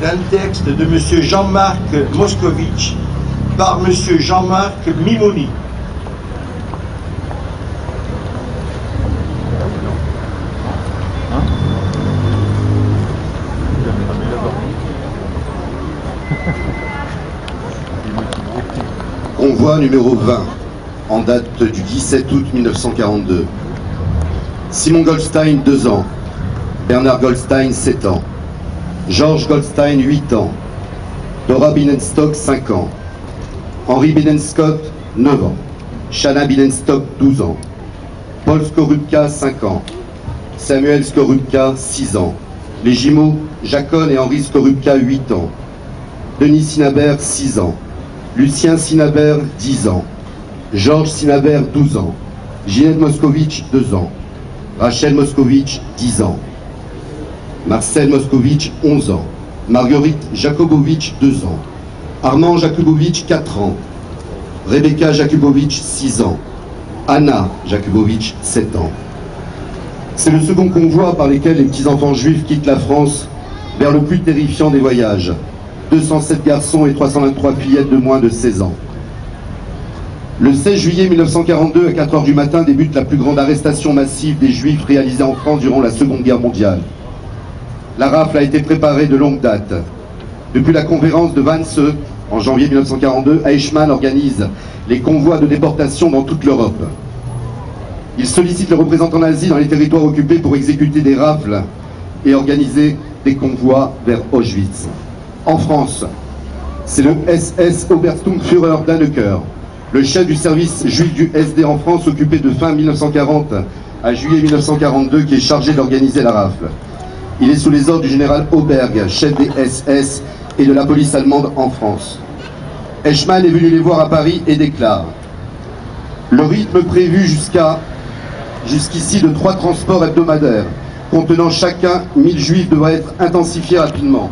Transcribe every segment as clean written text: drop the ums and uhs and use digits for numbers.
d'un texte de M. Jean-Marc Moscovitch par M. Jean-Marc Mimoni. Convoi numéro 20, en date du 17 août 1942. Simon Goldstein, 2 ans. Bernard Goldstein, 7 ans. Georges Goldstein, 8 ans. Dora Bienenstock, 5 ans. Henri Bienenstock, 9 ans. Shanna Bienenstock, 12 ans. Paul Skorupka, 5 ans. Samuel Skorupka, 6 ans. Les jumeaux Jacon et Henri Skorupka, 8 ans. Denis Sinabert, 6 ans. Lucien Sinabert, 10 ans. Georges Sinabert, 12 ans. Ginette Moscovitch, 2 ans. Rachel Moscovitch, 10 ans. Marcel Moscovitch, 11 ans. Marguerite Jakubowicz, 2 ans. Armand Jakubowicz, 4 ans. Rebecca Jakubowicz, 6 ans. Anna Jakubowicz, 7 ans. C'est le second convoi par lequel les petits-enfants juifs quittent la France vers le plus terrifiant des voyages. 207 garçons et 323 fillettes de moins de 16 ans. Le 16 juillet 1942, à 4 h du matin, débute la plus grande arrestation massive des Juifs réalisée en France durant la Seconde Guerre mondiale. La rafle a été préparée de longue date. Depuis la conférence de Wannsee, en janvier 1942, Eichmann organise les convois de déportation dans toute l'Europe. Il sollicite les représentants nazis dans les territoires occupés pour exécuter des rafles et organiser des convois vers Auschwitz. En France, c'est le SS Obersturmführer Dannecker, le chef du service juif du SD en France, occupé de fin 1940 à juillet 1942, qui est chargé d'organiser la rafle. Il est sous les ordres du général Auberg, chef des SS et de la police allemande en France. Eichmann est venu les voir à Paris et déclare: le rythme prévu jusqu'ici de 3 transports hebdomadaires, contenant chacun 1000 juifs, devra être intensifié rapidement,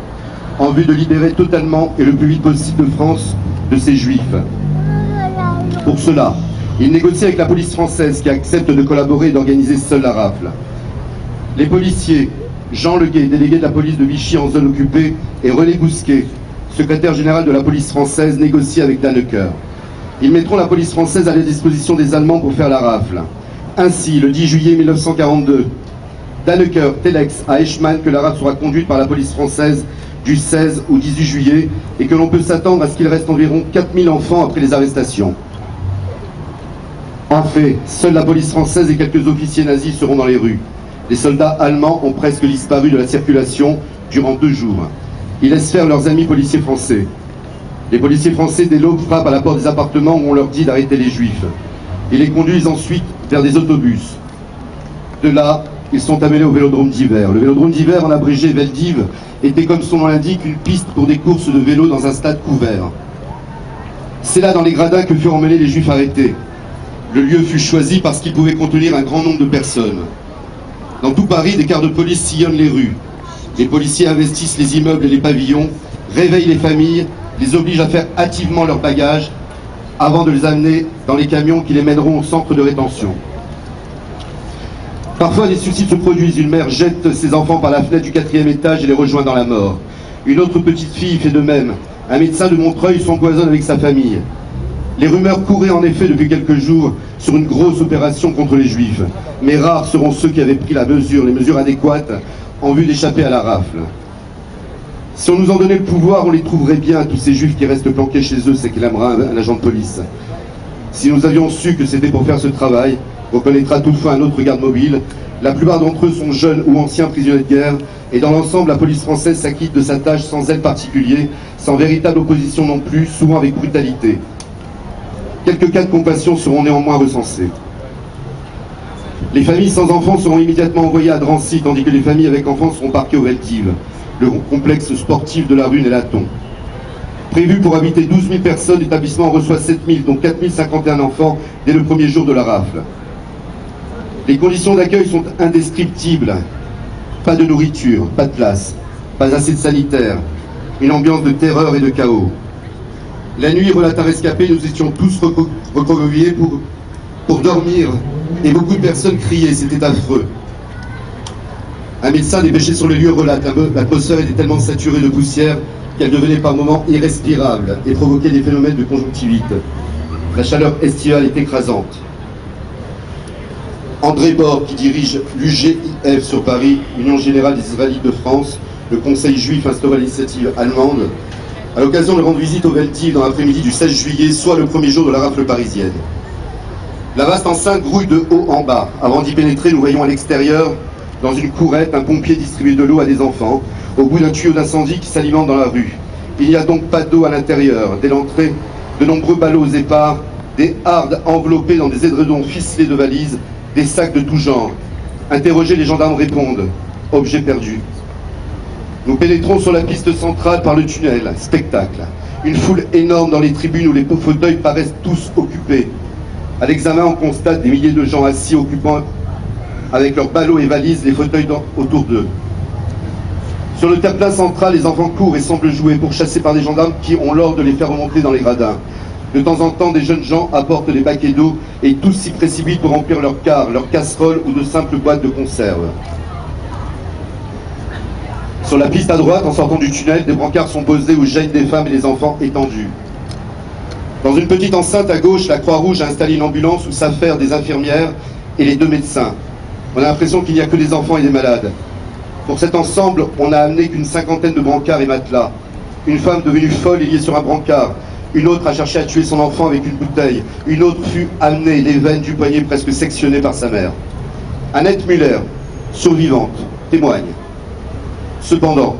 en vue de libérer totalement et le plus vite possible de France de ces juifs. Pour cela, il négocie avec la police française qui accepte de collaborer et d'organiser seule la rafle. Les policiers, Jean Leguet, délégué de la police de Vichy en zone occupée, et René Bousquet, secrétaire général de la police française, négocient avec Dannecker. Ils mettront la police française à la disposition des Allemands pour faire la rafle. Ainsi, le 10 juillet 1942, Dannecker téléxe à Eichmann que la rafle sera conduite par la police française du 16 au 18 juillet et que l'on peut s'attendre à ce qu'il reste environ 4000 enfants après les arrestations. En fait, seule la police française et quelques officiers nazis seront dans les rues. Les soldats allemands ont presque disparu de la circulation durant 2 jours. Ils laissent faire leurs amis policiers français. Les policiers français, dès l'aube, frappent à la porte des appartements où on leur dit d'arrêter les juifs. Ils les conduisent ensuite vers des autobus. De là, ils sont amenés au vélodrome d'hiver. Le vélodrome d'hiver, en abrégé Veldiv, était, comme son nom l'indique, une piste pour des courses de vélo dans un stade couvert. C'est là, dans les gradins, que furent emmenés les juifs arrêtés. Le lieu fut choisi parce qu'il pouvait contenir un grand nombre de personnes. Dans tout Paris, des cars de police sillonnent les rues. Les policiers investissent les immeubles et les pavillons, réveillent les familles, les obligent à faire hâtivement leurs bagages avant de les amener dans les camions qui les mèneront au centre de rétention. Parfois, des suicides se produisent. Une mère jette ses enfants par la fenêtre du 4e étage et les rejoint dans la mort. Une autre petite fille fait de même. Un médecin de Montreuil s'empoisonne avec sa famille. Les rumeurs couraient en effet depuis quelques jours sur une grosse opération contre les Juifs. Mais rares seront ceux qui avaient pris les mesures adéquates en vue d'échapper à la rafle. Si on nous en donnait le pouvoir, on les trouverait bien, tous ces Juifs qui restent planqués chez eux, s'éclamera un agent de police. Si nous avions su que c'était pour faire ce travail, reconnaîtra toutefois un autre garde mobile. La plupart d'entre eux sont jeunes ou anciens prisonniers de guerre, et dans l'ensemble, la police française s'acquitte de sa tâche sans zèle particulier, sans véritable opposition non plus, souvent avec brutalité. Quelques cas de compassion seront néanmoins recensés. Les familles sans enfants seront immédiatement envoyées à Drancy, tandis que les familles avec enfants seront parquées au Veldiv, le complexe sportif de la rue Nélaton. Prévu pour habiter 12 000 personnes, l'établissement reçoit 7 000, dont 4 051 enfants dès le premier jour de la rafle. Les conditions d'accueil sont indescriptibles. Pas de nourriture, pas de place, pas assez de sanitaires, une ambiance de terreur et de chaos. La nuit, relate un rescapé, nous étions tous recroquevillés pour dormir et beaucoup de personnes criaient, c'était affreux. Un médecin dépêché sur le lieu relate: l'atmosphère était tellement saturée de poussière qu'elle devenait par moments irrespirable et provoquait des phénomènes de conjonctivite. La chaleur estivale est écrasante. André Bord, qui dirige l'UGIF sur Paris, Union Générale des Israélites de France, le Conseil juif instauré à l'initiative allemande, à l'occasion de rendre visite au Veldiv dans l'après-midi du 16 juillet, soit le premier jour de la rafle parisienne. La vaste enceinte grouille de haut en bas. Avant d'y pénétrer, nous voyons à l'extérieur, dans une courette, un pompier distribuer de l'eau à des enfants, au bout d'un tuyau d'incendie qui s'alimente dans la rue. Il n'y a donc pas d'eau à l'intérieur. Dès l'entrée, de nombreux ballots épars, des hardes enveloppées dans des édredons ficelés de valises, des sacs de tout genre. Interrogés, les gendarmes répondent: objet perdu. Nous pénétrons sur la piste centrale par le tunnel. Spectacle. Une foule énorme dans les tribunes où les fauteuils paraissent tous occupés. À l'examen, on constate des milliers de gens assis occupant avec leurs ballots et valises les fauteuils autour d'eux. Sur le terre-plein central, les enfants courent et semblent jouer, pourchassés par des gendarmes qui ont l'ordre de les faire remonter dans les gradins. De temps en temps, des jeunes gens apportent des baquets d'eau et tous s'y précipitent pour remplir leurs quarts, leurs casseroles ou de simples boîtes de conserve. Sur la piste à droite, en sortant du tunnel, des brancards sont posés où gênent des femmes et des enfants étendus. Dans une petite enceinte à gauche, la Croix-Rouge a installé une ambulance où s'affairent des infirmières et les 2 médecins. On a l'impression qu'il n'y a que des enfants et des malades. Pour cet ensemble, on n'a amené qu'une 50aine de brancards et matelas. Une femme devenue folle est liée sur un brancard. Une autre a cherché à tuer son enfant avec une bouteille. Une autre fut amenée, les veines du poignet presque sectionnées par sa mère. Annette Muller, survivante, témoigne. Cependant,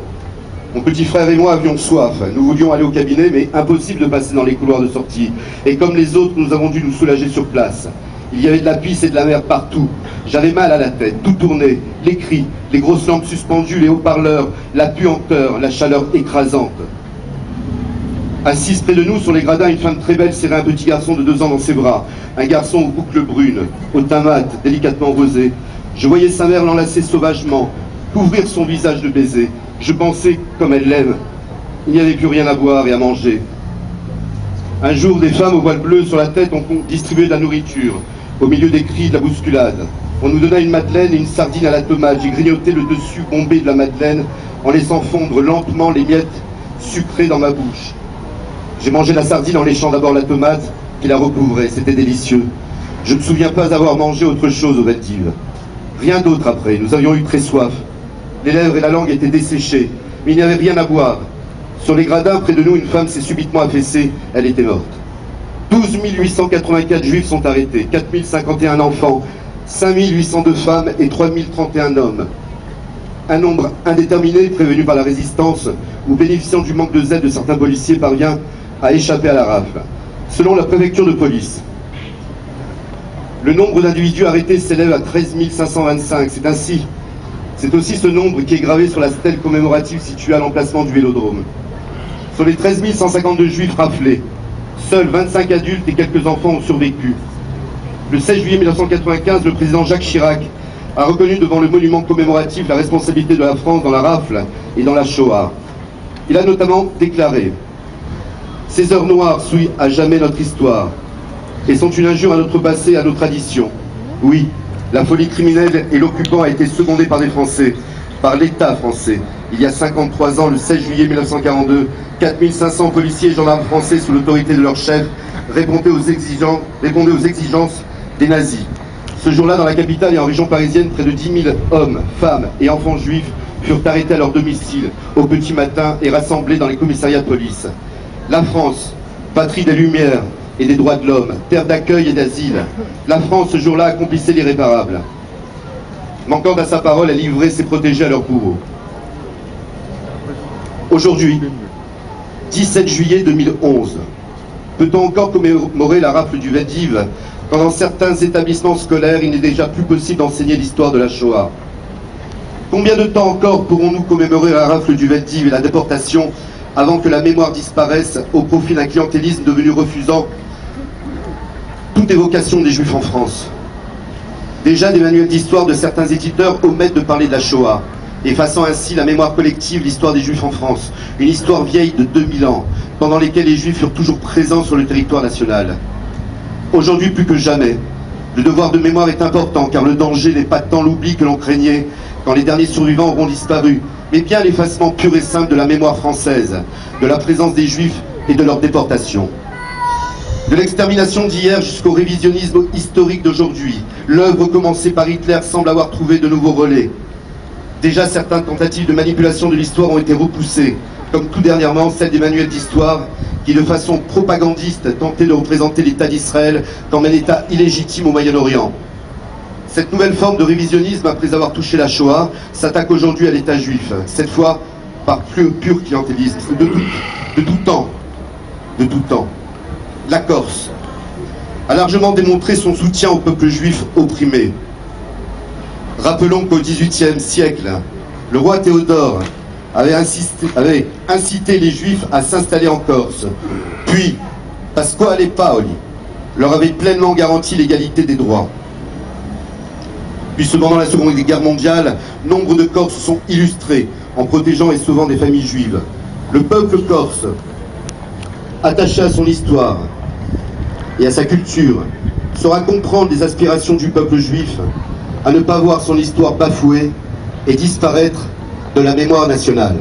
mon petit frère et moi avions soif. Nous voulions aller au cabinet, mais impossible de passer dans les couloirs de sortie. Et comme les autres, nous avons dû nous soulager sur place. Il y avait de la pisse et de la mer partout. J'avais mal à la tête, tout tournait. Les cris, les grosses lampes suspendues, les haut-parleurs, la puanteur, la chaleur écrasante. Assise près de nous sur les gradins, une femme très belle serrait un petit garçon de 2 ans dans ses bras. Un garçon aux boucles brunes, au teint mat, délicatement rosé. Je voyais sa mère l'enlacer sauvagement, couvrir son visage de baisers. Je pensais, comme elle l'aime, il n'y avait plus rien à boire et à manger. Un jour, des femmes au voile bleu sur la tête ont distribué de la nourriture. Au milieu des cris, de la bousculade. On nous donna une madeleine et une sardine à la tomate. J'ai grignoté le dessus bombé de la madeleine en laissant fondre lentement les miettes sucrées dans ma bouche. J'ai mangé la sardine en léchant d'abord la tomate qui la recouvrait. C'était délicieux. Je ne me souviens pas avoir mangé autre chose au Veldiv. Rien d'autre après. Nous avions eu très soif. Les lèvres et la langue étaient desséchées, mais il n'y avait rien à boire. Sur les gradins, près de nous, une femme s'est subitement affaissée. Elle était morte. 12 884 juifs sont arrêtés, 4 051 enfants, 5 802 femmes et 3 031 hommes. Un nombre indéterminé, prévenu par la résistance ou bénéficiant du manque de zèle de certains policiers, parvient à échapper à la rafle. Selon la préfecture de police, le nombre d'individus arrêtés s'élève à 13 525. C'est aussi ce nombre qui est gravé sur la stèle commémorative située à l'emplacement du Vélodrome. Sur les 13 152 juifs raflés, seuls 25 adultes et quelques enfants ont survécu. Le 16 juillet 1995, le président Jacques Chirac a reconnu devant le monument commémoratif la responsabilité de la France dans la rafle et dans la Shoah. Il a notamment déclaré: « Ces heures noires souillent à jamais notre histoire et sont une injure à notre passé et à nos traditions. Oui, la folie criminelle et l'occupant a été secondé par des Français, par l'État français. Il y a 53 ans, le 16 juillet 1942, 4500 policiers et gendarmes français sous l'autorité de leur chef répondaient aux exigences des nazis. Ce jour-là, dans la capitale et en région parisienne, près de 10 000 hommes, femmes et enfants juifs furent arrêtés à leur domicile au petit matin et rassemblés dans les commissariats de police. La France, patrie des Lumières et des droits de l'homme, terre d'accueil et d'asile, la France, ce jour-là, accomplissait l'irréparable. Manquant à sa parole, elle livrait ses protégés à leurs bourreaux. Aujourd'hui, 17 juillet 2011, peut-on encore commémorer la rafle du Veldiv quand dans certains établissements scolaires, il n'est déjà plus possible d'enseigner l'histoire de la Shoah? Combien de temps encore pourrons-nous commémorer la rafle du Veldiv et la déportation avant que la mémoire disparaisse au profit d'un clientélisme devenu refusant toute évocation des Juifs en France? Déjà, des manuels d'histoire de certains éditeurs omettent de parler de la Shoah, effaçant ainsi la mémoire collective, l'histoire des Juifs en France, une histoire vieille de 2000 ans, pendant lesquels les Juifs furent toujours présents sur le territoire national. Aujourd'hui, plus que jamais, le devoir de mémoire est important, car le danger n'est pas tant l'oubli que l'on craignait quand les derniers survivants auront disparu, mais bien l'effacement pur et simple de la mémoire française, de la présence des Juifs et de leur déportation. De l'extermination d'hier jusqu'au révisionnisme historique d'aujourd'hui, l'œuvre commencée par Hitler semble avoir trouvé de nouveaux relais. Déjà, certaines tentatives de manipulation de l'histoire ont été repoussées, comme tout dernièrement celle des manuels d'histoire qui, de façon propagandiste, tentaient de représenter l'État d'Israël comme un État illégitime au Moyen-Orient. Cette nouvelle forme de révisionnisme, après avoir touché la Shoah, s'attaque aujourd'hui à l'État juif, cette fois par pur clientélisme, de tout temps. La Corse a largement démontré son soutien au peuple juif opprimé. Rappelons qu'au XVIIIe siècle, le roi Théodore avait incité les Juifs à s'installer en Corse. Puis, Pasquale Paoli leur avait pleinement garanti l'égalité des droits. Puis, cependant la Seconde Guerre mondiale, nombre de Corses se sont illustrés en protégeant et sauvant des familles juives. Le peuple corse, attaché à son histoire et à sa culture, saura comprendre les aspirations du peuple juif à ne pas voir son histoire bafouée et disparaître de la mémoire nationale.